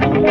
Selamat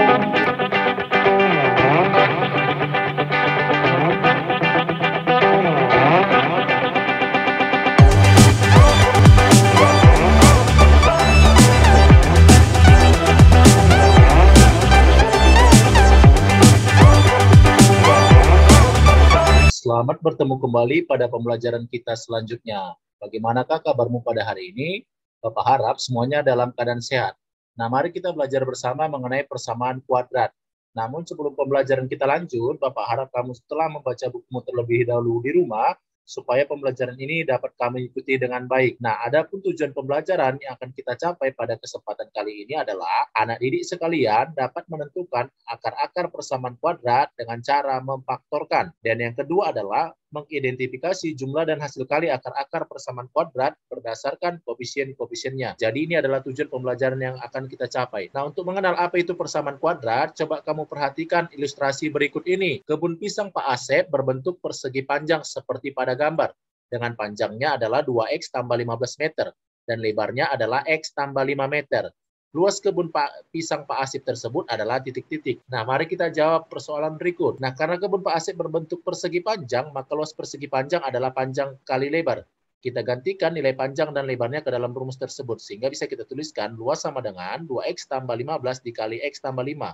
bertemu kembali pada pembelajaran kita selanjutnya. Bagaimanakah kabarmu pada hari ini? Bapak harap semuanya dalam keadaan sehat. Nah, mari kita belajar bersama mengenai persamaan kuadrat. Namun sebelum pembelajaran kita lanjut, Bapak harap kamu setelah membaca bukumu terlebih dahulu di rumah, supaya pembelajaran ini dapat kami ikuti dengan baik. Nah, adapun tujuan pembelajaran yang akan kita capai pada kesempatan kali ini adalah anak didik sekalian dapat menentukan akar-akar persamaan kuadrat dengan cara memfaktorkan. Dan yang kedua adalah mengidentifikasi jumlah dan hasil kali akar-akar persamaan kuadrat berdasarkan koefisien-koefisiennya. Jadi ini adalah tujuan pembelajaran yang akan kita capai. Nah, untuk mengenal apa itu persamaan kuadrat, coba kamu perhatikan ilustrasi berikut ini. Kebun pisang Pak Asep berbentuk persegi panjang seperti pada gambar. Dengan panjangnya adalah 2x tambah 15 meter dan lebarnya adalah x tambah 5 meter. Luas kebun pisang Pak Asep tersebut adalah titik-titik. Nah, mari kita jawab persoalan berikut. Nah, karena kebun Pak Asep berbentuk persegi panjang, maka luas persegi panjang adalah panjang kali lebar. Kita gantikan nilai panjang dan lebarnya ke dalam rumus tersebut, sehingga bisa kita tuliskan luas sama dengan 2x tambah 15 dikali x tambah 5.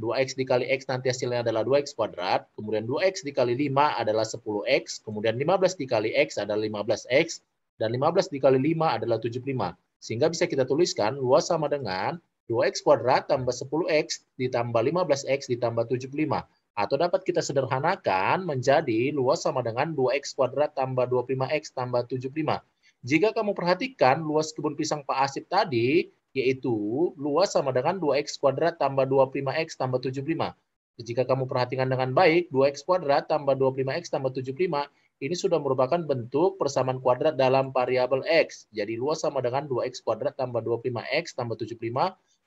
2x dikali x nanti hasilnya adalah 2x kuadrat, kemudian 2x dikali 5 adalah 10x, kemudian 15 dikali x adalah 15x, dan 15 dikali 5 adalah 75. Sehingga bisa kita tuliskan luas sama dengan 2x kuadrat tambah 10x ditambah 15x ditambah 75. Atau dapat kita sederhanakan menjadi luas sama dengan 2x kuadrat tambah 25x tambah 75. Jika kamu perhatikan luas kebun pisang Pak Asep tadi, yaitu luas sama dengan 2x kuadrat tambah 25x tambah 75. Jika kamu perhatikan dengan baik, 2x kuadrat tambah 25x tambah 75, ini sudah merupakan bentuk persamaan kuadrat dalam variabel x. Jadi luas sama dengan 2x kuadrat tambah 25x tambah 75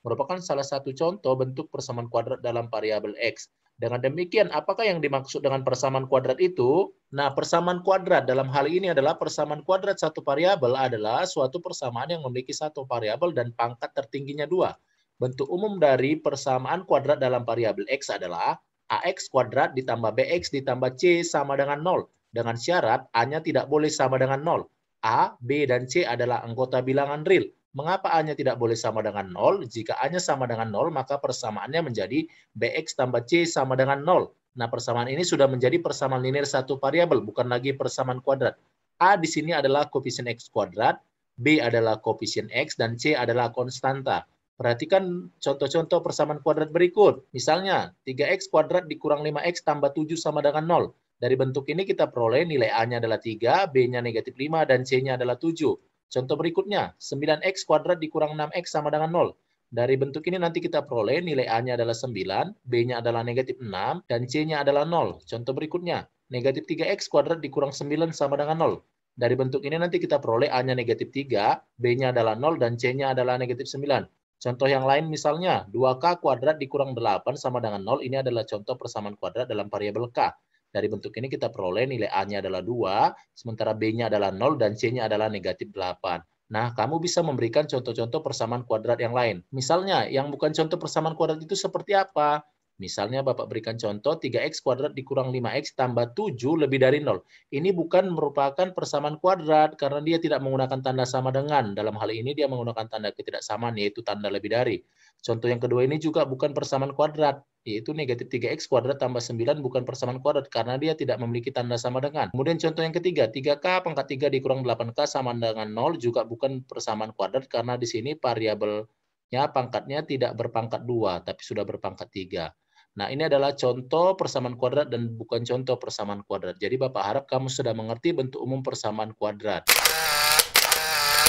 merupakan salah satu contoh bentuk persamaan kuadrat dalam variabel x. Dengan demikian, apakah yang dimaksud dengan persamaan kuadrat itu? Nah, persamaan kuadrat dalam hal ini adalah persamaan kuadrat satu variabel adalah suatu persamaan yang memiliki satu variabel dan pangkat tertingginya 2. Bentuk umum dari persamaan kuadrat dalam variabel x adalah ax kuadrat ditambah bx ditambah c sama dengan 0. Dengan syarat A-nya tidak boleh sama dengan 0. A, B, dan C adalah anggota bilangan real. Mengapa A-nya tidak boleh sama dengan 0? Jika A-nya sama dengan 0, maka persamaannya menjadi Bx tambah C sama dengan 0. Nah, persamaan ini sudah menjadi persamaan linear satu variabel, bukan lagi persamaan kuadrat. A di sini adalah koefisien X kuadrat, B adalah koefisien X, dan C adalah konstanta. Perhatikan contoh-contoh persamaan kuadrat berikut. Misalnya, 3X kuadrat dikurang 5X tambah 7 sama dengan 0. Dari bentuk ini kita peroleh nilai A-nya adalah 3, B-nya negatif 5, dan C-nya adalah 7. Contoh berikutnya, 9x kuadrat dikurang 6x sama dengan 0. Dari bentuk ini nanti kita peroleh nilai A-nya adalah 9, B-nya adalah negatif 6, dan C-nya adalah 0. Contoh berikutnya, negatif 3x kuadrat dikurang 9 sama dengan 0. Dari bentuk ini nanti kita peroleh A-nya negatif 3, B-nya adalah 0, dan C-nya adalah negatif 9. Contoh yang lain misalnya, 2k kuadrat dikurang 8 sama dengan 0, ini adalah contoh persamaan kuadrat dalam variabel k. Dari bentuk ini kita peroleh nilai A-nya adalah 2, sementara B-nya adalah 0, dan C-nya adalah negatif 8. Nah, kamu bisa memberikan contoh-contoh persamaan kuadrat yang lain. Misalnya, yang bukan contoh persamaan kuadrat itu seperti apa? Misalnya, Bapak berikan contoh 3x kuadrat dikurang 5x tambah 7 lebih dari 0. Ini bukan merupakan persamaan kuadrat, karena dia tidak menggunakan tanda sama dengan. Dalam hal ini, dia menggunakan tanda ketidaksamaan, yaitu tanda lebih dari. Contoh yang kedua ini juga bukan persamaan kuadrat, yaitu negatif 3x kuadrat tambah 9 bukan persamaan kuadrat karena dia tidak memiliki tanda sama dengan. Kemudian contoh yang ketiga, 3k pangkat 3 dikurang 8k sama dengan 0 juga bukan persamaan kuadrat karena di sini variabelnya pangkatnya tidak berpangkat 2 tapi sudah berpangkat 3. Nah, ini adalah contoh persamaan kuadrat dan bukan contoh persamaan kuadrat. Jadi Bapak harap kamu sudah mengerti bentuk umum persamaan kuadrat.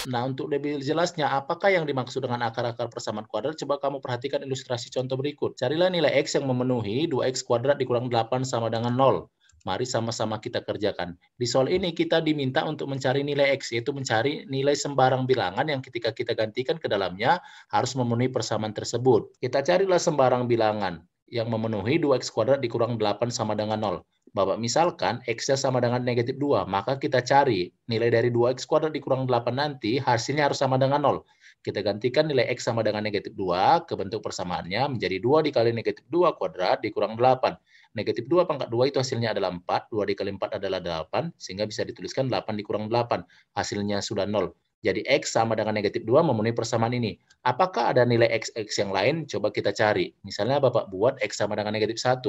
Nah, untuk lebih jelasnya, apakah yang dimaksud dengan akar-akar persamaan kuadrat? Coba kamu perhatikan ilustrasi contoh berikut. Carilah nilai X yang memenuhi 2X kuadrat dikurang 8 sama dengan 0. Mari sama-sama kita kerjakan. Di soal ini kita diminta untuk mencari nilai X, yaitu mencari nilai sembarang bilangan yang ketika kita gantikan ke dalamnya harus memenuhi persamaan tersebut. Kita carilah sembarang bilangan. yang memenuhi 2x kuadrat dikurang 8 sama dengan 0. Bapak misalkan X-nya sama dengan negatif 2, maka kita cari nilai dari 2x kuadrat dikurang 8 nanti hasilnya harus sama dengan 0. Kita gantikan nilai X sama dengan negatif 2 ke bentuk persamaannya menjadi 2 dikali negatif 2 kuadrat dikurang 8. Negatif 2 pangkat 2 itu hasilnya adalah 4, 2 dikali 4 adalah 8, sehingga bisa dituliskan 8 dikurang 8. Hasilnya sudah 0. Jadi X sama dengan negatif 2 memenuhi persamaan ini. Apakah ada nilai X yang lain? Coba kita cari. Misalnya Bapak buat X sama dengan negatif 1.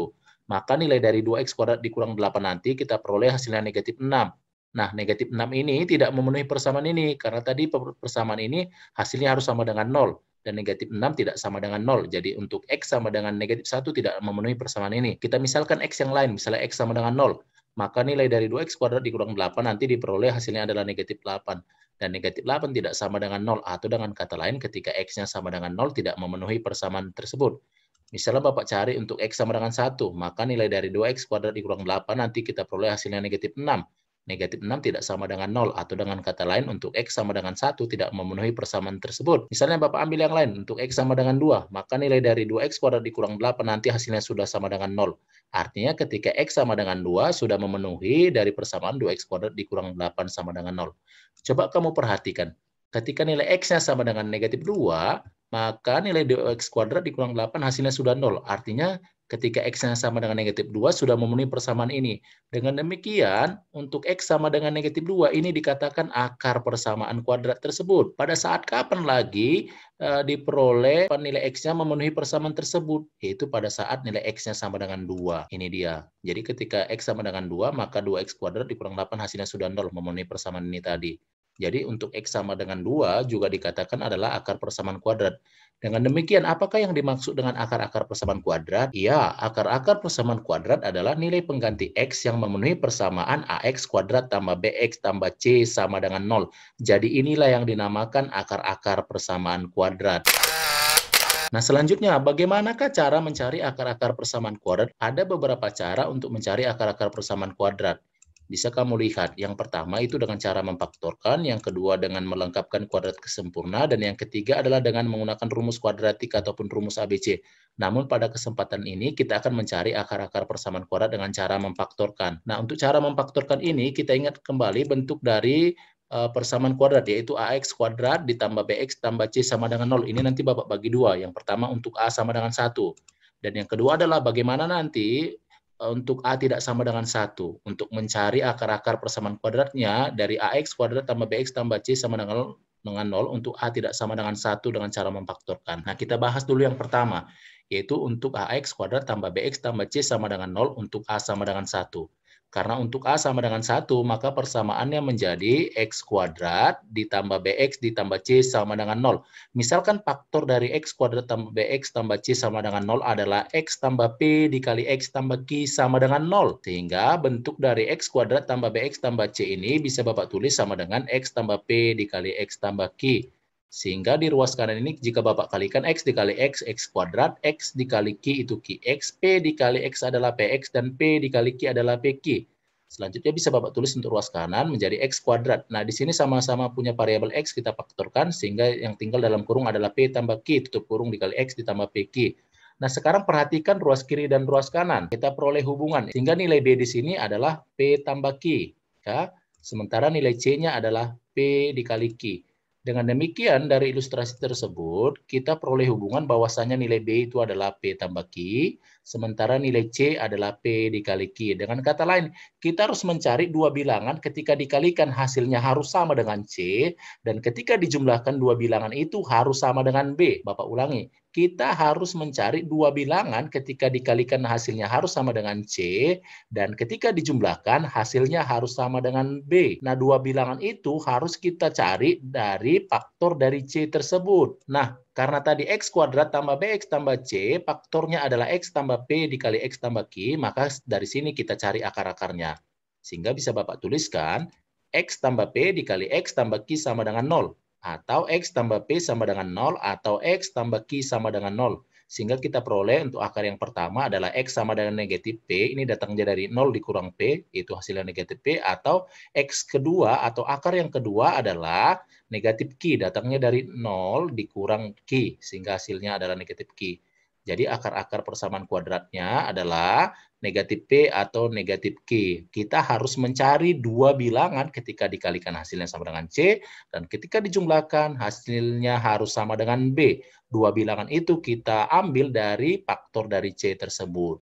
Maka nilai dari 2x kuadrat dikurang 8 nanti kita peroleh hasilnya negatif 6. Nah, negatif 6 ini tidak memenuhi persamaan ini. Karena tadi persamaan ini hasilnya harus sama dengan 0. Dan negatif 6 tidak sama dengan 0. Jadi untuk X sama dengan negatif 1 tidak memenuhi persamaan ini. Kita misalkan X yang lain. Misalnya X sama dengan 0. Maka nilai dari 2x kuadrat dikurang 8 nanti diperoleh hasilnya adalah negatif 8. Dan negatif 8 tidak sama dengan 0, atau dengan kata lain ketika X-nya sama dengan 0 tidak memenuhi persamaan tersebut. Misalnya Bapak cari untuk X sama dengan 1, maka nilai dari 2x kuadrat dikurang 8 nanti kita peroleh hasilnya negatif 6. Negatif 6 tidak sama dengan 0, atau dengan kata lain untuk X sama dengan 1 tidak memenuhi persamaan tersebut. Misalnya Bapak ambil yang lain, untuk X sama dengan 2, maka nilai dari 2x kuadrat dikurang 8 nanti hasilnya sudah sama dengan 0. Artinya ketika X sama dengan 2 sudah memenuhi dari persamaan 2x kuadrat dikurang 8 sama dengan 0. Coba kamu perhatikan, ketika nilai X-nya sama dengan negatif 2, maka nilai 2x kuadrat dikurang 8 hasilnya sudah 0. Artinya ketika X-nya sama dengan negatif 2 sudah memenuhi persamaan ini. Dengan demikian, untuk X sama dengan negatif 2 ini dikatakan akar persamaan kuadrat tersebut. Pada saat kapan lagi diperoleh nilai X-nya memenuhi persamaan tersebut? Yaitu pada saat nilai X-nya sama dengan 2. Ini dia. Jadi ketika X sama dengan 2, maka 2x kuadrat dikurang 8 hasilnya sudah 0, memenuhi persamaan ini tadi. Jadi untuk X sama dengan 2 juga dikatakan adalah akar persamaan kuadrat. Dengan demikian, apakah yang dimaksud dengan akar-akar persamaan kuadrat? Ya, akar-akar persamaan kuadrat adalah nilai pengganti X yang memenuhi persamaan AX kuadrat tambah BX tambah C sama dengan 0. Jadi inilah yang dinamakan akar-akar persamaan kuadrat. Nah, selanjutnya, bagaimanakah cara mencari akar-akar persamaan kuadrat? Ada beberapa cara untuk mencari akar-akar persamaan kuadrat. Bisa kamu lihat, yang pertama itu dengan cara memfaktorkan, yang kedua dengan melengkapkan kuadrat kesempurna, dan yang ketiga adalah dengan menggunakan rumus kuadratik ataupun rumus ABC. Namun pada kesempatan ini kita akan mencari akar-akar persamaan kuadrat dengan cara memfaktorkan. Nah, untuk cara memfaktorkan ini kita ingat kembali bentuk dari persamaan kuadrat, yaitu AX kuadrat ditambah BX tambah C sama dengan 0. Ini nanti Bapak bagi dua. Yang pertama untuk A sama dengan 1. Dan yang kedua adalah bagaimana nanti untuk A tidak sama dengan 1. Untuk mencari akar-akar persamaan kuadratnya dari AX kuadrat tambah BX tambah C sama dengan 0 untuk A tidak sama dengan 1 dengan cara memfaktorkan. Nah, kita bahas dulu yang pertama, yaitu untuk AX kuadrat tambah BX tambah C sama dengan 0 untuk A sama dengan 1. Karena untuk A sama dengan 1, maka persamaannya menjadi X kuadrat ditambah BX ditambah C sama dengan 0. Misalkan faktor dari X kuadrat tambah BX tambah C sama dengan 0 adalah X tambah P dikali X tambah Q sama dengan 0. Sehingga bentuk dari X kuadrat tambah BX tambah C ini bisa Bapak tulis sama dengan X tambah P dikali X tambah Q. Sehingga di ruas kanan ini jika Bapak kalikan X dikali X, X kuadrat, X dikali Q itu QX, P dikali X adalah PX, dan P dikali Q adalah PQ. Selanjutnya bisa Bapak tulis untuk ruas kanan menjadi X kuadrat. Nah, di sini sama-sama punya variabel X kita faktorkan, sehingga yang tinggal dalam kurung adalah P tambah Q, tutup kurung dikali X ditambah PQ. Nah, sekarang perhatikan ruas kiri dan ruas kanan. Kita peroleh hubungan, sehingga nilai B di sini adalah P tambah Q. Ya. Sementara nilai C-nya adalah P dikali Q. Dengan demikian, dari ilustrasi tersebut, kita peroleh hubungan bahwasanya nilai B itu adalah P tambah Q, sementara nilai C adalah P dikali Q. Dengan kata lain, kita harus mencari dua bilangan ketika dikalikan hasilnya harus sama dengan C, dan ketika dijumlahkan dua bilangan itu harus sama dengan B. Bapak ulangi, kita harus mencari dua bilangan ketika dikalikan hasilnya harus sama dengan C, dan ketika dijumlahkan hasilnya harus sama dengan B. Nah, dua bilangan itu harus kita cari dari faktor dari C tersebut. Nah, karena tadi X kuadrat tambah BX tambah C, faktornya adalah X tambah P dikali X tambah Q, maka dari sini kita cari akar-akarnya. Sehingga bisa Bapak tuliskan X tambah P dikali X tambah Q sama dengan 0. Atau X tambah P sama dengan 0, atau X tambah Q sama dengan 0. Sehingga kita peroleh untuk akar yang pertama adalah X sama dengan negatif P, ini datangnya dari 0 dikurang P, itu hasilnya negatif P, atau X kedua atau akar yang kedua adalah negatif Q, datangnya dari 0 dikurang Q, sehingga hasilnya adalah negatif Q. Jadi akar-akar persamaan kuadratnya adalah negatif P atau negatif Q. Kita harus mencari dua bilangan ketika dikalikan hasilnya sama dengan C, dan ketika dijumlahkan hasilnya harus sama dengan B. Dua bilangan itu kita ambil dari faktor dari C tersebut.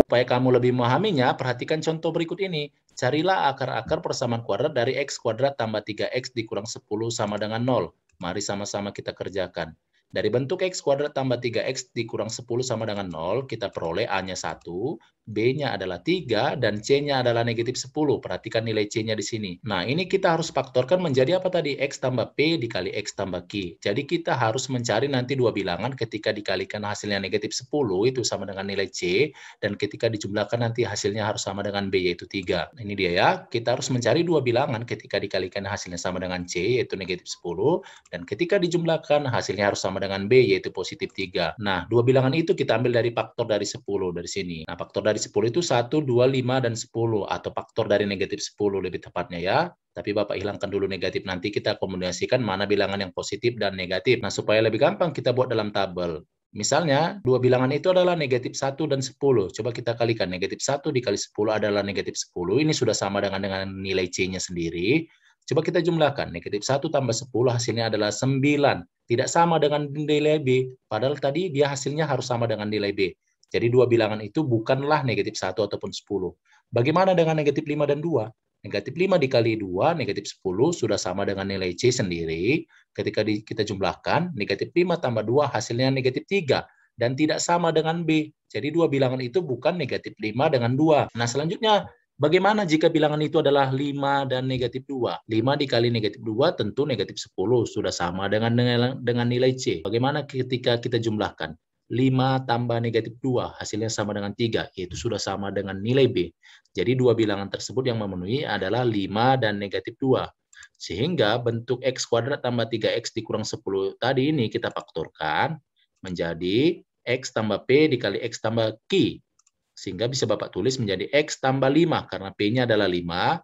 Supaya kamu lebih memahaminya, perhatikan contoh berikut ini. Carilah akar-akar persamaan kuadrat dari X kuadrat tambah 3X dikurang 10 sama dengan 0. Mari sama-sama kita kerjakan. Dari bentuk X kuadrat tambah 3X dikurang 10 sama dengan 0, kita peroleh A-nya 1, B-nya adalah 3, dan C-nya adalah negatif 10. Perhatikan nilai C-nya di sini. Nah, ini kita harus faktorkan menjadi apa tadi? X tambah P dikali X tambah Q. Jadi kita harus mencari nanti dua bilangan ketika dikalikan hasilnya negatif 10, itu sama dengan nilai C, dan ketika dijumlahkan nanti hasilnya harus sama dengan B, yaitu 3. Ini dia ya, kita harus mencari dua bilangan ketika dikalikan hasilnya sama dengan C, yaitu negatif 10, dan ketika dijumlahkan hasilnya harus sama dengan B, yaitu positif 3. Nah, dua bilangan itu kita ambil dari faktor dari 10 dari sini. Nah, faktor dari 10 itu 1, 2, 5, dan 10, atau faktor dari negatif 10 lebih tepatnya ya. Tapi Bapak hilangkan dulu negatif, nanti kita kombinasikan mana bilangan yang positif dan negatif. Nah, supaya lebih gampang kita buat dalam tabel. Misalnya, dua bilangan itu adalah negatif 1 dan 10. Coba kita kalikan, negatif 1 dikali 10 adalah negatif 10. Ini sudah sama dengan nilai C-nya sendiri. Coba kita jumlahkan, negatif 1 tambah 10 hasilnya adalah 9. Tidak sama dengan nilai B, padahal tadi dia hasilnya harus sama dengan nilai B. Jadi dua bilangan itu bukanlah negatif 1 ataupun 10. Bagaimana dengan negatif 5 dan 2? Negatif 5 dikali 2, negatif 10 sudah sama dengan nilai C sendiri. Ketika kita jumlahkan, negatif 5 tambah 2 hasilnya negatif 3. Dan tidak sama dengan B. Jadi dua bilangan itu bukan negatif 5 dengan 2. Nah, selanjutnya, bagaimana jika bilangan itu adalah 5 dan negatif 2? 5 dikali negatif 2 tentu negatif 10. Sudah sama dengan nilai C. Bagaimana ketika kita jumlahkan? 5 tambah negatif 2, hasilnya sama dengan 3. Yaitu sudah sama dengan nilai B. Jadi dua bilangan tersebut yang memenuhi adalah 5 dan negatif 2. Sehingga bentuk X kuadrat tambah 3X dikurang 10 tadi ini kita faktorkan menjadi X tambah P dikali X tambah Q. Sehingga bisa Bapak tulis menjadi X tambah 5, karena P-nya adalah 5,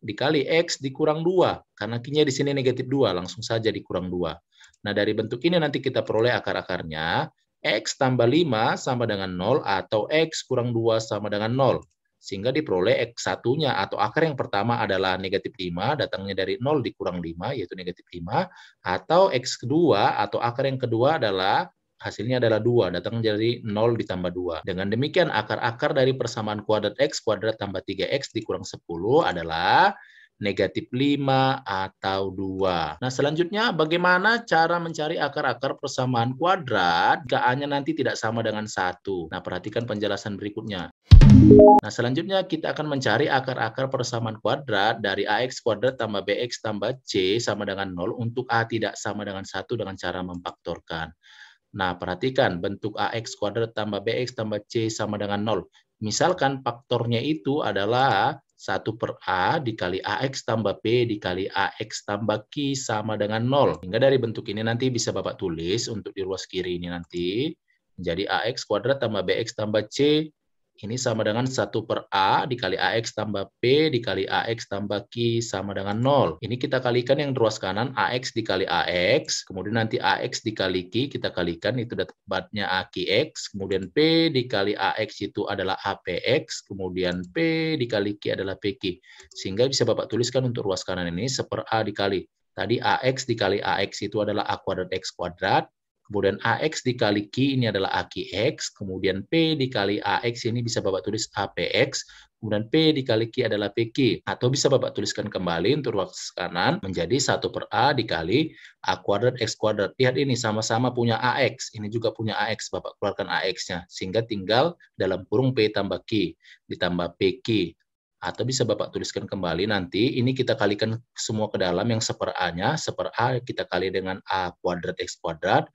dikali X dikurang 2, karena Q-nya di sini negatif 2, langsung saja dikurang 2. Nah, dari bentuk ini nanti kita peroleh akar-akarnya, X tambah 5 sama dengan 0, atau X kurang 2 sama dengan 0. Sehingga diperoleh X1-nya, atau akar yang pertama adalah negatif 5, datangnya dari 0 dikurang 5, yaitu negatif 5, atau X kedua, atau akar yang kedua adalah hasilnya adalah 2, datang dari 0 ditambah 2. Dengan demikian, akar-akar dari persamaan kuadrat X kuadrat tambah 3X dikurang 10 adalah negatif 5 atau 2. Nah, selanjutnya bagaimana cara mencari akar-akar persamaan kuadrat jika A-nya nanti tidak sama dengan 1? Nah, perhatikan penjelasan berikutnya. Nah, selanjutnya kita akan mencari akar-akar persamaan kuadrat dari AX kuadrat tambah BX tambah C sama dengan 0 untuk A tidak sama dengan 1 dengan cara memfaktorkan. Nah, perhatikan bentuk AX kuadrat tambah BX tambah C sama dengan 0. Misalkan faktornya itu adalah 1 per A dikali AX tambah B dikali AX tambah Q sama dengan 0. Hingga dari bentuk ini nanti bisa Bapak tulis untuk di ruas kiri ini nanti menjadi AX kuadrat tambah BX tambah C. Ini sama dengan 1 per A dikali AX tambah P dikali AX tambah Q sama dengan 0. Ini kita kalikan yang di ruas kanan, AX dikali AX, kemudian nanti AX dikali Q, kita kalikan, itu dapatnya AQX, kemudian P dikali AX itu adalah APX, kemudian P dikali Q adalah PQ. Sehingga bisa Bapak tuliskan untuk ruas kanan ini, 1 per A dikali. Tadi AX dikali AX itu adalah A kuadrat X kuadrat. Kemudian AX dikali Q ini adalah AQX, kemudian P dikali AX ini bisa Bapak tulis APX, kemudian P dikali Q adalah PQ. Atau bisa Bapak tuliskan kembali untuk ruas kanan menjadi 1 per A dikali A kuadrat X kuadrat. Lihat ini sama-sama punya AX, ini juga punya AX, Bapak keluarkan AX-nya. Sehingga tinggal dalam kurung P tambah Q ditambah PQ. Atau bisa Bapak tuliskan kembali nanti, ini kita kalikan semua ke dalam yang 1 per A-nya, 1 per A kita kali dengan A kuadrat X kuadrat,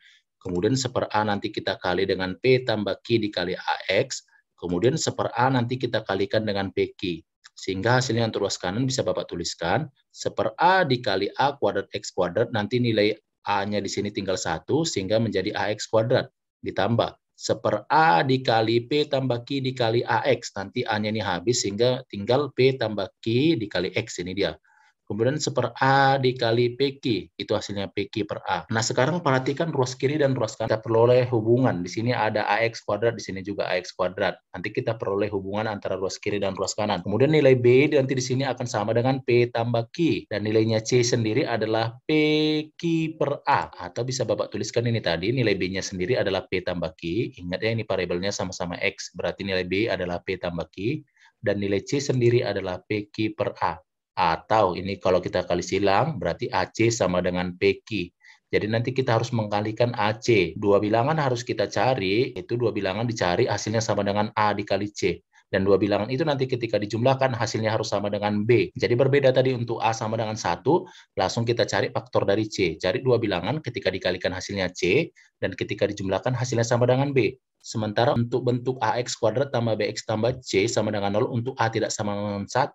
kemudian 1 per A nanti kita kali dengan P tambah Q dikali AX, kemudian 1 per A nanti kita kalikan dengan PQ. Sehingga hasilnya untuk ruas kanan bisa Bapak tuliskan, 1 per A dikali A kuadrat X kuadrat, nanti nilai A-nya di sini tinggal 1, sehingga menjadi AX kuadrat. Ditambah 1 per A dikali P tambah Q dikali AX, nanti A-nya ini habis, sehingga tinggal P tambah Q dikali X, ini dia. Kemudian 1/A dikali PQ, itu hasilnya PQ per A. Nah, sekarang perhatikan ruas kiri dan ruas kanan. Kita peroleh hubungan. Di sini ada AX kuadrat, di sini juga AX kuadrat. Nanti kita peroleh hubungan antara ruas kiri dan ruas kanan. Kemudian nilai B nanti di sini akan sama dengan P tambah Q. Dan nilainya C sendiri adalah PQ per A. Atau bisa Bapak tuliskan ini tadi, nilai B-nya sendiri adalah P tambah Q. Ingat ya, ini variabelnya sama-sama X. Berarti nilai B adalah P tambah Q. Dan nilai C sendiri adalah PQ per A. Atau ini kalau kita kali silang, berarti AC sama dengan PQ. Jadi nanti kita harus mengkalikan AC. Dua bilangan harus kita cari, itu dua bilangan dicari hasilnya sama dengan A dikali C. Dan dua bilangan itu nanti ketika dijumlahkan hasilnya harus sama dengan B. Jadi berbeda tadi untuk A sama dengan 1, langsung kita cari faktor dari C. Cari dua bilangan ketika dikalikan hasilnya C, dan ketika dijumlahkan hasilnya sama dengan B. Sementara untuk bentuk AX kuadrat tambah BX tambah C sama dengan 0, untuk A tidak sama dengan 1,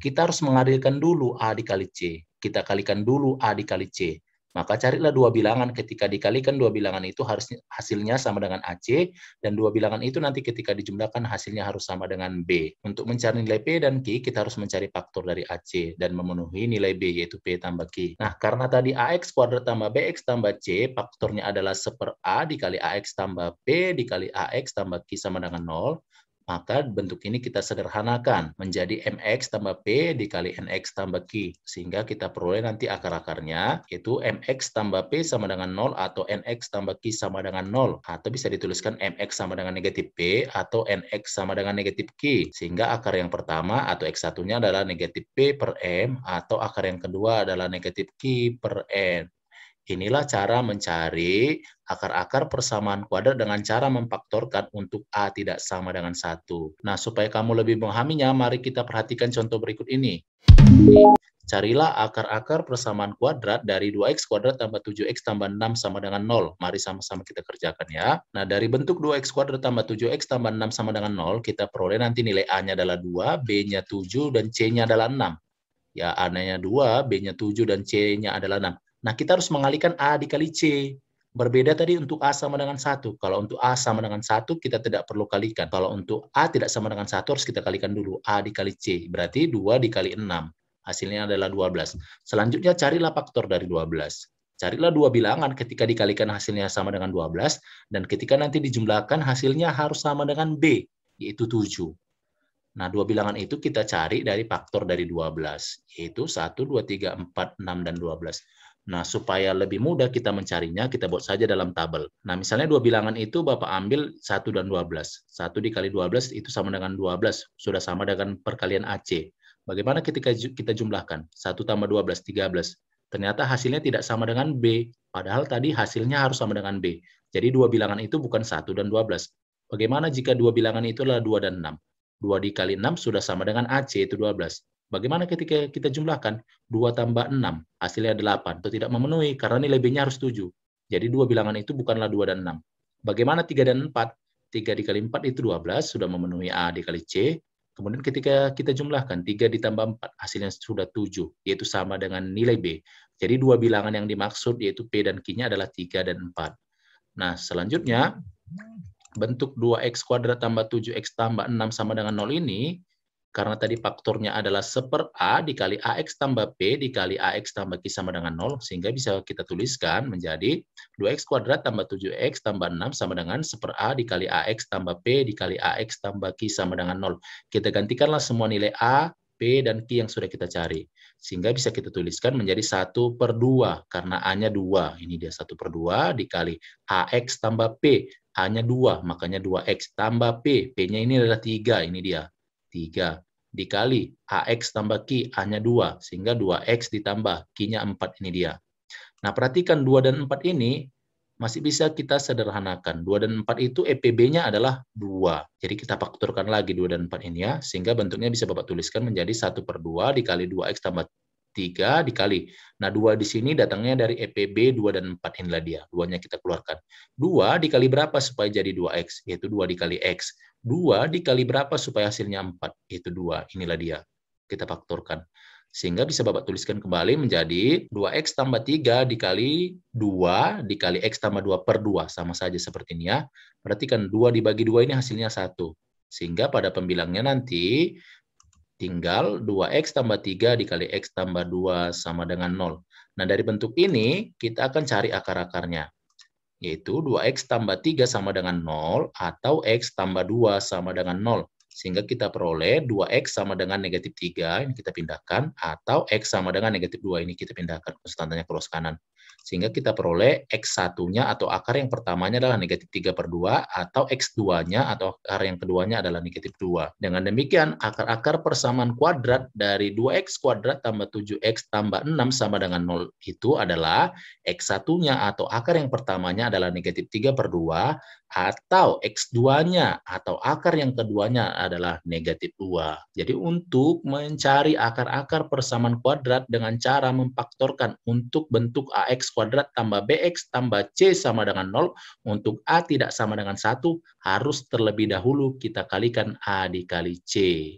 kita harus mengadilkan dulu A dikali C. Kita kalikan dulu A dikali C. Maka carilah dua bilangan, ketika dikalikan dua bilangan itu harus hasilnya sama dengan AC, dan dua bilangan itu nanti ketika dijumlahkan hasilnya harus sama dengan B. Untuk mencari nilai P dan Q, kita harus mencari faktor dari AC dan memenuhi nilai B, yaitu P tambah Q. Nah, karena tadi AX kuadrat tambah BX tambah C, faktornya adalah 1/A dikali AX tambah P dikali AX tambah Q sama dengan 0, maka bentuk ini kita sederhanakan menjadi MX tambah P dikali NX tambah Q. Sehingga kita peroleh nanti akar-akarnya, yaitu MX tambah P sama dengan 0 atau NX tambah Q sama dengan 0. Atau bisa dituliskan MX sama dengan negatif P atau NX sama dengan negatif Q. Sehingga akar yang pertama atau X1-nya adalah negatif P per M, atau akar yang kedua adalah negatif Q per N. Inilah cara mencari akar-akar persamaan kuadrat dengan cara memfaktorkan untuk A tidak sama dengan 1. Nah, supaya kamu lebih memahaminya, mari kita perhatikan contoh berikut ini. Carilah akar-akar persamaan kuadrat dari 2x kuadrat tambah 7x tambah 6 sama dengan 0. Mari sama-sama kita kerjakan ya. Nah, dari bentuk 2x kuadrat tambah 7x tambah 6 sama dengan 0, kita peroleh nanti nilai A-nya adalah 2, B-nya 7, dan C-nya adalah 6. Ya, A-nya 2, B-nya 7, dan C-nya adalah 6. Nah, kita harus mengalihkan A dikali C. Berbeda tadi untuk A sama dengan 1. Kalau untuk A sama dengan 1, kita tidak perlu kalikan. Kalau untuk A tidak sama dengan 1, harus kita kalikan dulu. A dikali C. Berarti 2 dikali 6. Hasilnya adalah 12. Selanjutnya, carilah faktor dari 12. Carilah dua bilangan ketika dikalikan hasilnya sama dengan 12. Dan ketika nanti dijumlahkan, hasilnya harus sama dengan B, yaitu 7. Nah, dua bilangan itu kita cari dari faktor dari 12. Yaitu 1, 2, 3, 4, 6, dan 12. Nah, supaya lebih mudah kita mencarinya, kita buat saja dalam tabel. Nah, misalnya dua bilangan itu Bapak ambil 1 dan 12. 1 dikali 12 itu sama dengan 12. Sudah sama dengan perkalian AC. Bagaimana ketika kita jumlahkan? 1 tambah 12, 13. Ternyata hasilnya tidak sama dengan B. Padahal tadi hasilnya harus sama dengan B. Jadi dua bilangan itu bukan 1 dan 12. Bagaimana jika dua bilangan itu adalah 2 dan 6? 2 dikali 6 sudah sama dengan AC, itu 12. Bagaimana ketika kita jumlahkan? 2 tambah 6, hasilnya 8. Itu tidak memenuhi, karena nilai B-nya harus 7. Jadi dua bilangan itu bukanlah 2 dan 6. Bagaimana 3 dan 4? 3 dikali 4 itu 12, sudah memenuhi A dikali C. Kemudian ketika kita jumlahkan, 3 ditambah 4, hasilnya sudah 7, yaitu sama dengan nilai B. Jadi dua bilangan yang dimaksud, yaitu P dan Q-nya adalah 3 dan 4. Nah, selanjutnya, bentuk 2x kuadrat tambah 7x tambah 6 sama dengan 0 ini, karena tadi faktornya adalah 1/A dikali AX tambah P dikali AX tambah Q sama dengan 0, sehingga bisa kita tuliskan menjadi 2x kuadrat tambah 7x tambah 6 sama dengan 1/A dikali AX tambah P dikali AX tambah Q sama dengan 0. Kita gantikanlah semua nilai A, P, dan Q yang sudah kita cari. Sehingga bisa kita tuliskan menjadi 1/2, karena A-nya 2. Ini dia 1/2 dikali AX tambah P. A-nya 2, makanya 2x tambah P. P-nya ini adalah 3, ini dia. 3 dikali AX tambah Q, A-nya 2, sehingga 2X ditambah Q-nya 4, ini dia. Nah, perhatikan 2 dan 4 ini masih bisa kita sederhanakan. 2 dan 4 itu EPB-nya adalah 2. Jadi kita faktorkan lagi 2 dan 4 ini ya, sehingga bentuknya bisa Bapak tuliskan menjadi 1/2 dikali 2X tambah 3 dikali. Nah, 2 di sini datangnya dari EPB 2 dan 4, inilah dia. 2-nya kita keluarkan. 2 dikali berapa supaya jadi 2X? Yaitu 2 dikali X. 2 dikali berapa supaya hasilnya 4? Yaitu 2. Inilah dia. Kita faktorkan. Sehingga bisa Bapak tuliskan kembali menjadi 2X tambah 3 dikali 2 dikali X tambah 2/2. Sama saja seperti ini ya. Perhatikan 2 dibagi 2 ini hasilnya 1. Sehingga pada pembilangnya nanti Tinggal 2x tambah 3 dikali x tambah 2 sama dengan 0. Nah, dari bentuk ini kita akan cari akar-akarnya, yaitu 2x tambah 3 sama dengan 0 atau x tambah 2 sama dengan 0. Sehingga kita peroleh 2x sama dengan negatif 3, ini kita pindahkan, atau x sama dengan negatif 2, ini kita pindahkan konstantanya ke ruas kanan. Sehingga kita peroleh x1-nya atau akar yang pertamanya adalah negatif 3/2, atau x2-nya atau akar yang keduanya adalah negatif 2. Dengan demikian, akar-akar persamaan kuadrat dari 2x kuadrat tambah 7x tambah 6 sama dengan 0 itu adalah x1-nya atau akar yang pertamanya adalah negatif 3/2, atau x2-nya atau akar yang keduanya adalah negatif 2. Jadi untuk mencari akar-akar persamaan kuadrat dengan cara memfaktorkan untuk bentuk ax kuadrat tambah bx tambah c sama dengan 0, untuk a tidak sama dengan 1, harus terlebih dahulu kita kalikan a dikali c.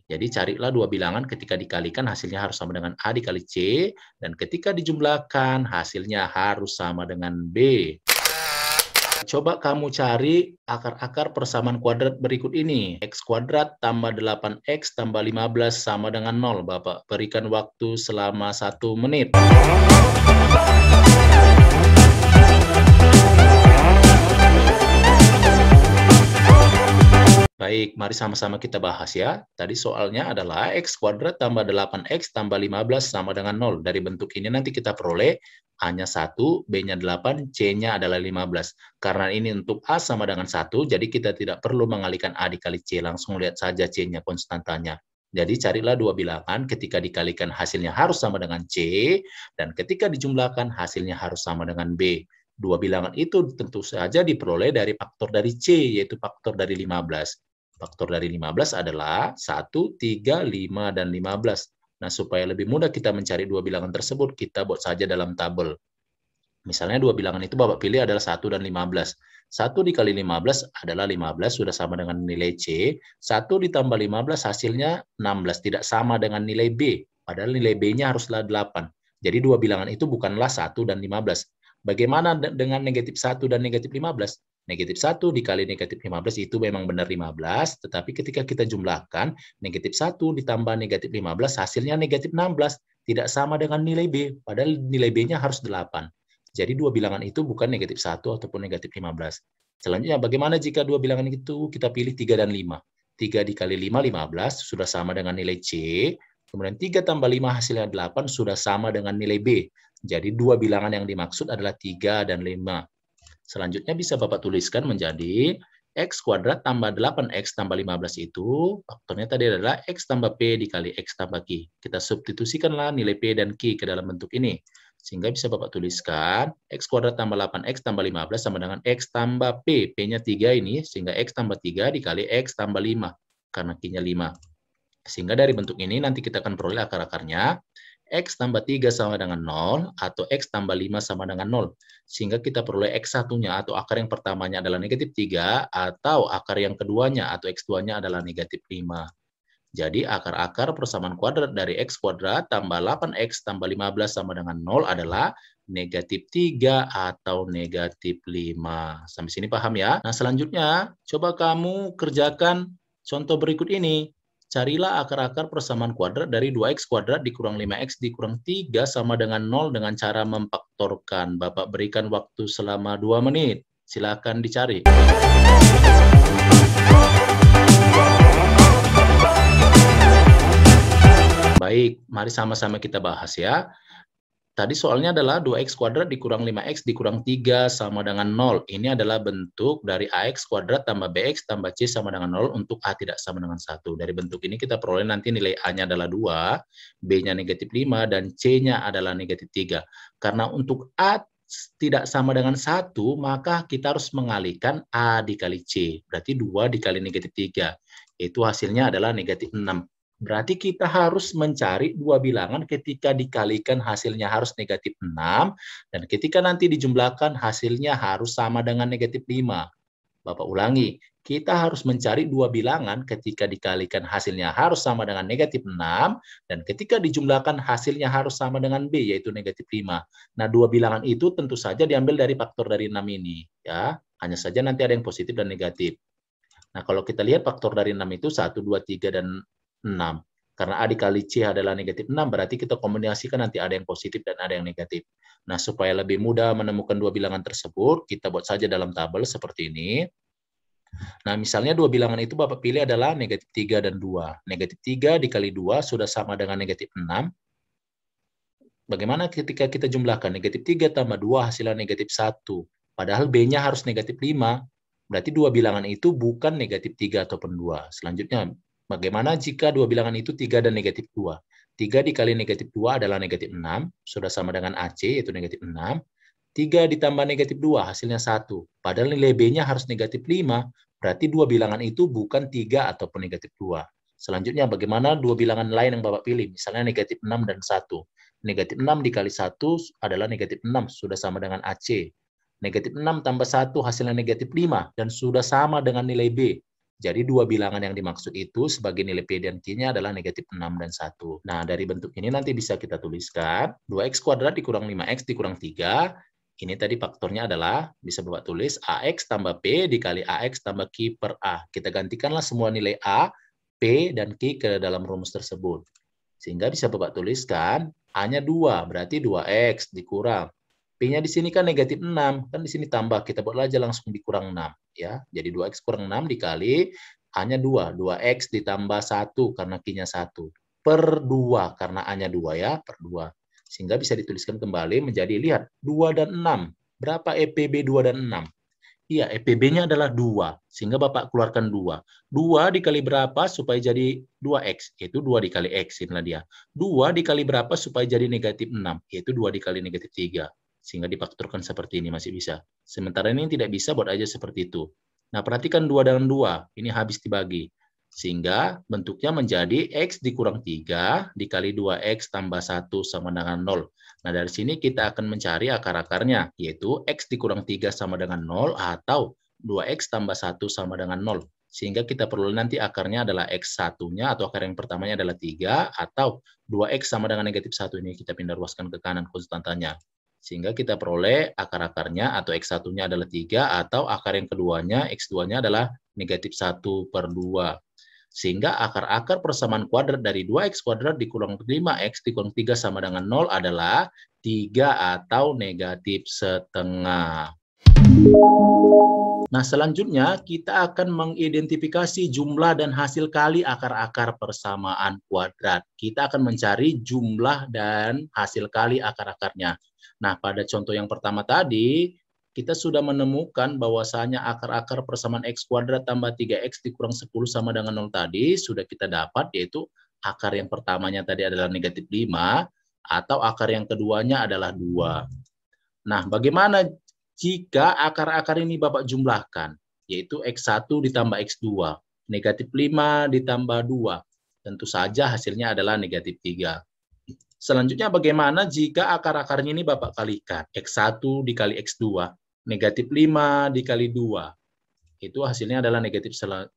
Jadi carilah dua bilangan, ketika dikalikan hasilnya harus sama dengan a dikali c, dan ketika dijumlahkan hasilnya harus sama dengan b. Coba kamu cari akar-akar persamaan kuadrat berikut ini. X kuadrat tambah 8x tambah 15 sama dengan 0. Bapak berikan waktu selama 1 menit. Baik, mari sama-sama kita bahas ya. Tadi soalnya adalah x kuadrat tambah 8x tambah 15 sama dengan 0. Dari bentuk ini nanti kita peroleh A-nya 1, B-nya 8, C-nya adalah 15. Karena ini untuk A sama dengan 1, jadi kita tidak perlu mengalihkan A dikali C. Langsung lihat saja C-nya konstantanya. Jadi carilah dua bilangan, ketika dikalikan hasilnya harus sama dengan C, dan ketika dijumlahkan hasilnya harus sama dengan B. Dua bilangan itu tentu saja diperoleh dari faktor dari C, yaitu faktor dari 15. Faktor dari 15 adalah 1, 3, 5, dan 15. Nah, supaya lebih mudah kita mencari dua bilangan tersebut, kita buat saja dalam tabel. Misalnya dua bilangan itu Bapak pilih adalah 1 dan 15. 1 dikali 15 adalah 15, sudah sama dengan nilai C. 1 ditambah 15 hasilnya 16, tidak sama dengan nilai B. Padahal nilai B-nya haruslah 8. Jadi dua bilangan itu bukanlah 1 dan 15. Bagaimana dengan negatif 1 dan negatif 15? Negatif 1 dikali negatif 15 itu memang benar 15, tetapi ketika kita jumlahkan, negatif 1 ditambah negatif 15 hasilnya negatif 16, tidak sama dengan nilai B, padahal nilai B-nya harus 8. Jadi dua bilangan itu bukan negatif 1 ataupun negatif 15. Selanjutnya, bagaimana jika dua bilangan itu kita pilih 3 dan 5? 3 dikali 5, 15, sudah sama dengan nilai C. Kemudian 3 tambah 5 hasilnya 8, sudah sama dengan nilai B. Jadi dua bilangan yang dimaksud adalah 3 dan 5. Selanjutnya bisa Bapak tuliskan menjadi x kuadrat tambah 8x tambah 15 itu, faktornya tadi adalah x tambah p dikali x tambah q. Kita substitusikanlah nilai p dan q ke dalam bentuk ini. Sehingga bisa Bapak tuliskan x kuadrat tambah 8x tambah 15 sama dengan x tambah p. P-nya 3 ini, sehingga x tambah 3 dikali x tambah 5. Karena q-nya 5. Sehingga dari bentuk ini nanti kita akan peroleh akar-akarnya. X tambah 3 sama dengan 0, atau X tambah 5 sama dengan 0. Sehingga kita peroleh X1-nya atau akar yang pertamanya adalah negatif 3, atau akar yang keduanya atau X2-nya adalah negatif 5. Jadi akar-akar persamaan kuadrat dari X kuadrat tambah 8X tambah 15 sama dengan 0 adalah negatif 3 atau negatif 5. Sampai sini paham ya? Nah selanjutnya, coba kamu kerjakan contoh berikut ini. Carilah akar-akar persamaan kuadrat dari 2x kuadrat dikurang 5x dikurang 3 sama dengan 0 dengan cara memfaktorkan. Bapak berikan waktu selama 2 menit. Silakan dicari. Baik, mari sama-sama kita bahas ya. Tadi soalnya adalah 2x kuadrat dikurang 5x dikurang 3 sama dengan 0. Ini adalah bentuk dari ax kuadrat tambah bx tambah c sama dengan 0 untuk a tidak sama dengan 1. Dari bentuk ini kita peroleh nanti nilai a-nya adalah 2, b-nya negatif 5, dan c-nya adalah negatif 3. Karena untuk a tidak sama dengan 1, maka kita harus mengalihkan a dikali c. Berarti 2 dikali negatif 3. Itu hasilnya adalah negatif 6. Berarti kita harus mencari dua bilangan ketika dikalikan hasilnya harus negatif 6, dan ketika nanti dijumlahkan hasilnya harus sama dengan negatif 5. Bapak ulangi, kita harus mencari dua bilangan ketika dikalikan hasilnya harus sama dengan negatif 6, dan ketika dijumlahkan hasilnya harus sama dengan B, yaitu negatif 5. Nah, dua bilangan itu tentu saja diambil dari faktor dari 6 ini. Ya, hanya saja nanti ada yang positif dan negatif. Nah, kalau kita lihat faktor dari 6 itu 1, 2, 3, dan 6. Karena A dikali C adalah negatif 6, berarti kita kombinasikan nanti ada yang positif dan ada yang negatif. Nah, supaya lebih mudah menemukan dua bilangan tersebut, kita buat saja dalam tabel seperti ini. Nah, misalnya dua bilangan itu Bapak pilih adalah negatif 3 dan 2. Negatif 3 dikali 2 sudah sama dengan negatif 6. Bagaimana ketika kita jumlahkan? Negatif 3 tambah 2 hasilnya negatif 1. Padahal B-nya harus negatif 5. Berarti dua bilangan itu bukan negatif 3 ataupun 2. Selanjutnya, bagaimana jika dua bilangan itu 3 dan negatif 2? 3 dikali negatif 2 adalah negatif 6. Sudah sama dengan AC, yaitu negatif 6. 3 ditambah negatif 2, hasilnya 1. Padahal nilai B-nya harus negatif 5. Berarti dua bilangan itu bukan 3 ataupun negatif 2. Selanjutnya, bagaimana dua bilangan lain yang Bapak pilih? Misalnya negatif 6 dan 1. Negatif 6 dikali 1 adalah negatif 6, sudah sama dengan AC. Negatif 6 tambah 1 hasilnya negatif 5, dan sudah sama dengan nilai B. Jadi dua bilangan yang dimaksud itu sebagai nilai P dan Q-nya adalah negatif 6 dan 1. Nah, dari bentuk ini nanti bisa kita tuliskan 2x kuadrat dikurang 5x dikurang 3. Ini tadi faktornya adalah, bisa Bapak tulis, AX tambah P dikali AX tambah Q per A. Kita gantikanlah semua nilai A, P, dan Q ke dalam rumus tersebut. Sehingga bisa Bapak tuliskan, A-nya 2, berarti 2X dikurang. P-nya di sini kan negatif 6, kan di sini tambah, kita buat aja langsung dikurang 6. Ya. Jadi 2X kurang 6 dikali, A-nya 2, 2X ditambah 1 karena Q-nya 1. Per 2, karena A-nya 2 ya, per 2. Sehingga bisa dituliskan kembali menjadi, lihat, 2 dan 6. Berapa EPB 2 dan 6? Iya, EPB-nya adalah 2. Sehingga Bapak keluarkan 2. 2 dikali berapa supaya jadi 2X? Yaitu 2 dikali X. Inilah dia. 2 dikali berapa supaya jadi negatif 6? Yaitu 2 dikali negatif 3. Sehingga difaktorkan seperti ini masih bisa. Sementara ini tidak bisa, buat aja seperti itu. Nah, perhatikan 2 dan 2. Ini habis dibagi. Sehingga bentuknya menjadi X dikurang 3 dikali 2X tambah 1 sama dengan 0. Nah, dari sini kita akan mencari akar-akarnya, yaitu X dikurang 3 sama dengan 0 atau 2X tambah 1 sama dengan 0. Sehingga kita perlu nanti akarnya adalah X1-nya atau akar yang pertamanya adalah 3 atau 2X sama dengan negatif 1 ini kita pindah ruaskan ke kanan konstantanya. Sehingga kita peroleh akar-akarnya atau X1-nya adalah 3 atau akar yang keduanya, X2-nya adalah negatif 1 per 2. Sehingga akar-akar persamaan kuadrat dari 2x kuadrat dikurang 5x dikurang 3 sama dengan 0 adalah 3 atau negatif setengah. Nah, selanjutnya kita akan mengidentifikasi jumlah dan hasil kali akar-akar persamaan kuadrat. Kita akan mencari jumlah dan hasil kali akar-akarnya. Nah, pada contoh yang pertama tadi, kita sudah menemukan bahwasanya akar-akar persamaan x kuadrat tambah 3x dikurang 10 sama dengan 0 tadi sudah kita dapat, yaitu akar yang pertamanya tadi adalah negatif 5 atau akar yang keduanya adalah 2. Nah, bagaimana jika akar-akar ini Bapak jumlahkan, yaitu x1 ditambah x2, negatif 5 ditambah 2, tentu saja hasilnya adalah negatif 3. Selanjutnya bagaimana jika akar-akarnya ini Bapak kalikan, x1 dikali x2, negatif 5 dikali 2. Itu hasilnya adalah negatif 10.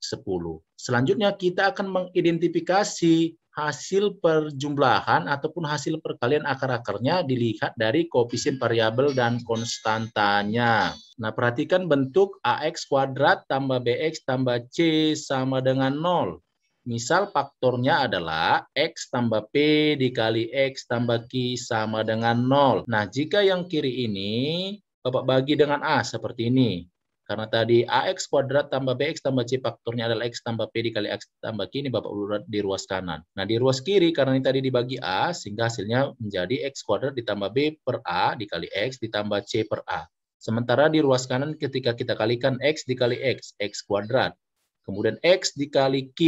Selanjutnya kita akan mengidentifikasi hasil perjumlahan ataupun hasil perkalian akar-akarnya dilihat dari koefisien variabel dan konstantanya. Nah, perhatikan bentuk AX kuadrat tambah BX tambah C sama dengan 0. Misal faktornya adalah X tambah P dikali X tambah Q sama dengan 0. Nah, jika yang kiri ini Bapak bagi dengan A seperti ini. Karena tadi AX kuadrat tambah BX tambah C faktornya adalah X tambah P dikali X tambah Q, ini Bapak urut di ruas kanan. Nah, di ruas kiri karena ini tadi dibagi A, sehingga hasilnya menjadi X kuadrat ditambah B per A dikali X ditambah C per A. Sementara di ruas kanan ketika kita kalikan X dikali X, X kuadrat. Kemudian X dikali Q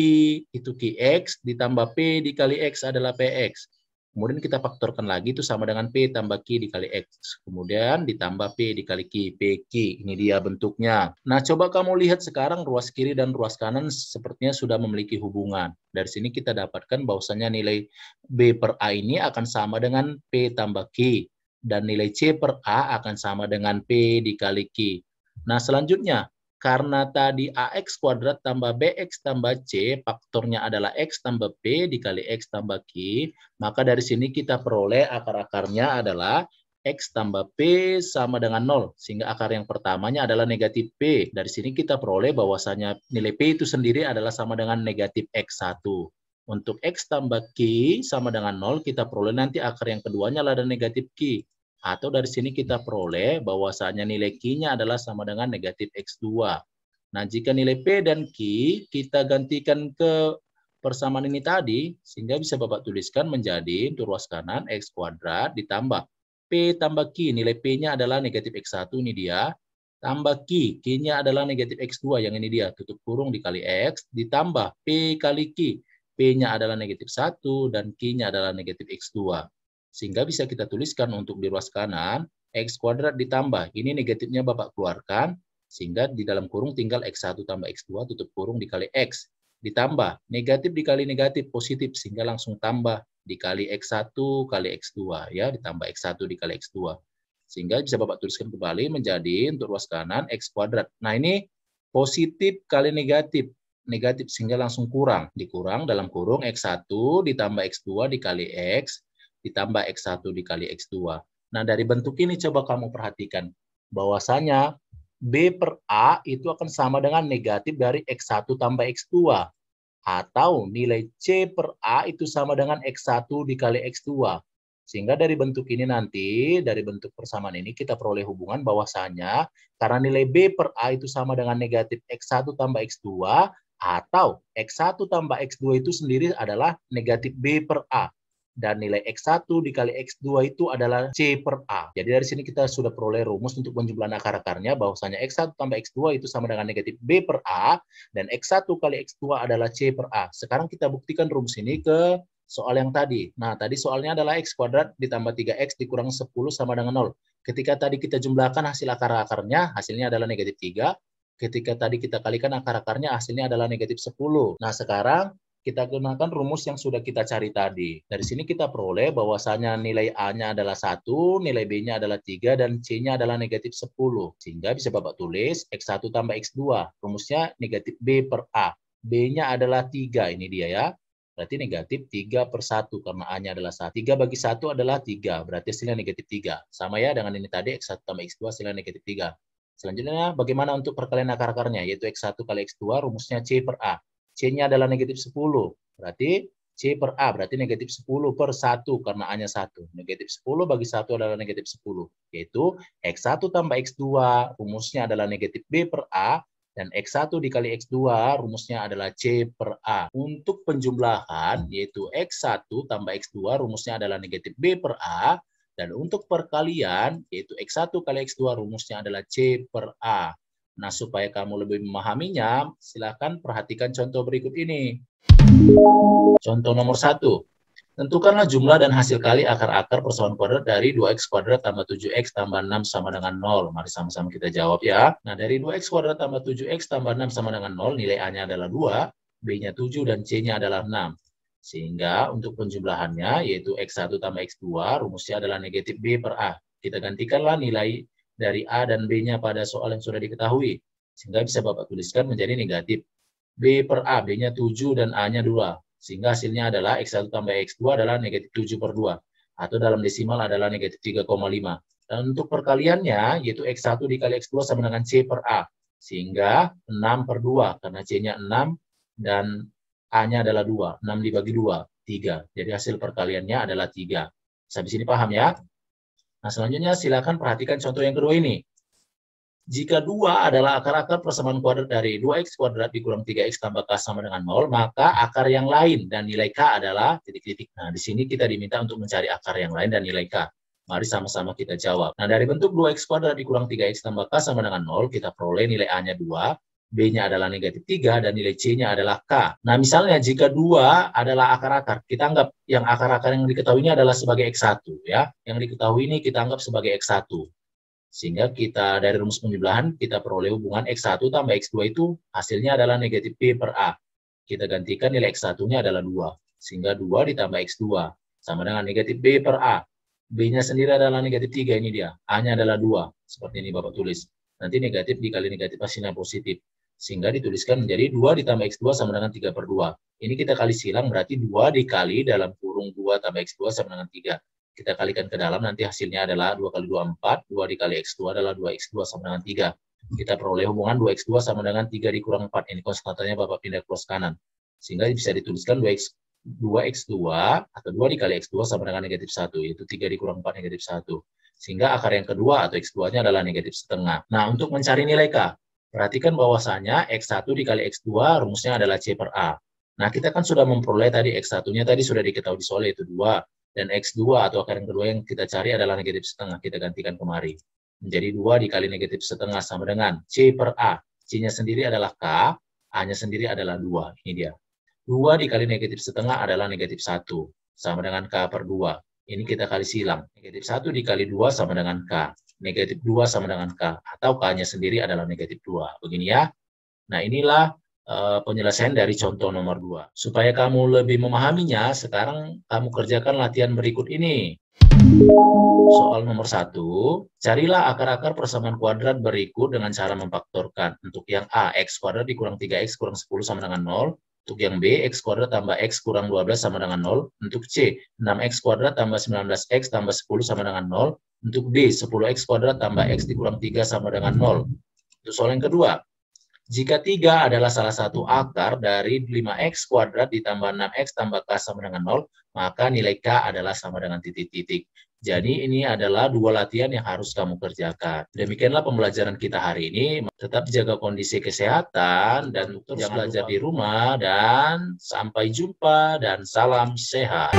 itu QX ditambah P dikali X adalah PX. Kemudian kita faktorkan lagi itu sama dengan P tambah Q dikali X. Kemudian ditambah P dikali Q, PQ. Ini dia bentuknya. Nah, coba kamu lihat sekarang ruas kiri dan ruas kanan sepertinya sudah memiliki hubungan. Dari sini kita dapatkan bahwasanya nilai B per A ini akan sama dengan P tambah Q. Dan nilai C per A akan sama dengan P dikali Q. Nah, selanjutnya, karena tadi AX kuadrat tambah BX tambah C, faktornya adalah X tambah P dikali X tambah Q, maka dari sini kita peroleh akar-akarnya adalah X tambah P sama dengan 0. Sehingga akar yang pertamanya adalah negatif P. Dari sini kita peroleh bahwasanya nilai P itu sendiri adalah sama dengan negatif X1. Untuk X tambah Q sama dengan 0, kita peroleh nanti akar yang keduanya adalah negatif Q. Atau dari sini kita peroleh bahwasanya nilai Q-nya adalah sama dengan negatif X2. Nah, jika nilai P dan Q kita gantikan ke persamaan ini tadi, sehingga bisa Bapak tuliskan menjadi untuk ruas kanan X kuadrat ditambah P tambah Q, nilai P-nya adalah negatif X1, ini dia, tambah Q, Q-nya adalah negatif X2, yang ini dia, tutup kurung dikali X, ditambah P kali Q, P-nya adalah negatif 1, dan Q-nya adalah negatif X2. Sehingga bisa kita tuliskan untuk di ruas kanan, X kuadrat ditambah, ini negatifnya Bapak keluarkan, sehingga di dalam kurung tinggal X1 tambah X2 tutup kurung dikali X. Ditambah, negatif dikali negatif positif, sehingga langsung tambah dikali X1 kali X2. Ya, ditambah X1 dikali X2. Sehingga bisa Bapak tuliskan kembali menjadi untuk ruas kanan X kuadrat. Nah, ini positif kali negatif. Negatif sehingga langsung kurang. Dikurang dalam kurung X1 ditambah X2 dikali X, ditambah X1 dikali X2. Nah, dari bentuk ini coba kamu perhatikan bahwasanya B per A itu akan sama dengan negatif dari X1 tambah X2. Atau nilai C per A itu sama dengan X1 dikali X2. Sehingga dari bentuk ini nanti, dari bentuk persamaan ini kita peroleh hubungan bahwasanya karena nilai B per A itu sama dengan negatif X1 tambah X2, atau X1 tambah X2 itu sendiri adalah negatif B per A. Dan nilai X1 dikali X2 itu adalah C per A. Jadi dari sini kita sudah peroleh rumus untuk penjumlahan akar-akarnya bahwasanya X1 tambah X2 itu sama dengan negatif B per A, dan X1 kali X2 adalah C per A. Sekarang kita buktikan rumus ini ke soal yang tadi. Nah, tadi soalnya adalah X kuadrat ditambah 3X dikurang 10 sama dengan 0. Ketika tadi kita jumlahkan hasil akar-akarnya, hasilnya adalah negatif 3. Ketika tadi kita kalikan akar-akarnya, hasilnya adalah negatif 10. Nah, sekarang kita gunakan rumus yang sudah kita cari tadi. Dari sini kita peroleh bahwasanya nilai A-nya adalah 1, nilai B-nya adalah 3, dan C-nya adalah negatif 10. Sehingga bisa Bapak tulis X1 tambah X2. Rumusnya negatif B per A. B-nya adalah 3, ini dia ya. Berarti negatif 3 per 1, karena A-nya adalah 1. 3 bagi 1 adalah 3, berarti hasilnya negatif 3. Sama ya dengan ini tadi, X1 tambah X2 hasilnya negatif 3. Selanjutnya, bagaimana untuk perkalian akar-akarnya? Yaitu X1 kali X2, rumusnya C per A. C-nya adalah negatif 10. Berarti C per A, berarti negatif 10 per 1, karena A-nya 1. Negatif 10 bagi 1 adalah negatif 10. Yaitu X1 tambah X2, rumusnya adalah negatif B per A, dan X1 dikali X2, rumusnya adalah C per A. Untuk penjumlahan, yaitu X1 tambah X2, rumusnya adalah negatif B per A, dan untuk perkalian, yaitu X1 kali X2, rumusnya adalah C per A. Nah, supaya kamu lebih memahaminya, silakan perhatikan contoh berikut ini. Contoh nomor 1. Tentukanlah jumlah dan hasil kali akar-akar persamaan kuadrat dari 2x kuadrat tambah 7x tambah 6 sama dengan 0. Mari sama-sama kita jawab ya. Nah, dari 2x kuadrat tambah 7x tambah 6 sama dengan 0, nilai A-nya adalah 2, B-nya 7, dan C-nya adalah 6. Sehingga untuk penjumlahannya, yaitu X1 tambah X2, rumusnya adalah negatif B per A. Kita gantikanlah nilai dari A dan B-nya pada soal yang sudah diketahui. Sehingga bisa Bapak tuliskan menjadi negatif B per A, B-nya 7 dan A-nya 2. Sehingga hasilnya adalah X1 tambah X2 adalah negatif 7 per 2. Atau dalam desimal adalah negatif 3,5. Dan untuk perkaliannya, yaitu X1 dikali X2 sama dengan C per A. Sehingga 6 per 2, karena C-nya 6 dan A-nya adalah 2. 6 dibagi 2, 3. Jadi hasil perkaliannya adalah 3. Sampai sini paham ya? Nah, selanjutnya silakan perhatikan contoh yang kedua ini. Jika 2 adalah akar-akar persamaan kuadrat dari 2x kuadrat dikurang 3x tambah k sama dengan 0, maka akar yang lain dan nilai k adalah titik-titik. Nah, di sini kita diminta untuk mencari akar yang lain dan nilai k. Mari sama-sama kita jawab. Nah, dari bentuk 2x kuadrat dikurang 3x tambah k sama dengan 0, kita peroleh nilai A-nya 2, B-nya adalah negatif 3, dan nilai C-nya adalah K. Nah, misalnya jika 2 adalah akar-akar, kita anggap yang akar-akar yang diketahui ini adalah sebagai X1. Ya. Yang diketahui ini kita anggap sebagai X1. Sehingga kita dari rumus penjumlahan, kita peroleh hubungan X1 tambah X2 itu hasilnya adalah negatif B per A. Kita gantikan nilai X1-nya adalah 2. Sehingga 2 ditambah X2 sama dengan negatif B per A. B-nya sendiri adalah negatif 3, ini dia. A-nya adalah 2. Seperti ini Bapak tulis. Nanti negatif dikali negatif hasilnya positif. Sehingga dituliskan menjadi 2 ditambah X2 sama dengan 3 per 2. Ini kita kali silang, berarti 2 dikali dalam kurung 2 tambah X2 sama dengan 3. Kita kalikan ke dalam, nanti hasilnya adalah 2 kali 2, 4. 2 dikali X2 adalah 2X2 sama dengan 3. Kita peroleh hubungan 2X2 sama dengan 3 dikurang 4. Ini konstantanya Bapak pindah ke ruas kanan. Sehingga bisa dituliskan 2X 2x2 atau 2 dikali x2 sama dengan negatif 1, yaitu 3 dikurang 4 negatif 1. Sehingga akar yang kedua atau x2-nya adalah negatif setengah. Nah, untuk mencari nilai K, perhatikan bahwasanya x1 dikali x2 rumusnya adalah C per A. Nah, kita kan sudah memperoleh tadi x1-nya tadi sudah diketahui soal yaitu 2. Dan x2 atau akar yang kedua yang kita cari adalah negatif setengah. Kita gantikan kemari. Menjadi 2 dikali negatif setengah sama dengan C per A. C-nya sendiri adalah K, A-nya sendiri adalah 2. Ini dia. 2 dikali negatif setengah adalah negatif 1. Sama dengan K per 2. Ini kita kali silang. Negatif 1 dikali 2 sama dengan K. Negatif 2 sama dengan K. Atau K-nya sendiri adalah negatif 2. Begini ya. Nah, inilah penyelesaian dari contoh nomor 2. Supaya kamu lebih memahaminya, sekarang kamu kerjakan latihan berikut ini. Soal nomor 1, carilah akar-akar persamaan kuadrat berikut dengan cara memfaktorkan. Untuk yang A, x kuadrat dikurang 3x kurang 10 sama dengan 0. Untuk yang B, x kuadrat tambah x kurang 12 sama dengan 0. Untuk C, 6x kuadrat tambah 19x tambah 10 sama dengan 0. Untuk D, 10x kuadrat tambah x dikurang 3 sama dengan 0. Untuk soal yang kedua, jika 3 adalah salah satu akar dari 5x kuadrat ditambah 6x tambah k sama dengan 0, maka nilai k adalah sama dengan titik-titik. Jadi ini adalah dua latihan yang harus kamu kerjakan. Demikianlah pembelajaran kita hari ini. Tetap jaga kondisi kesehatan dan terus belajar di rumah. Dan sampai jumpa dan salam sehat.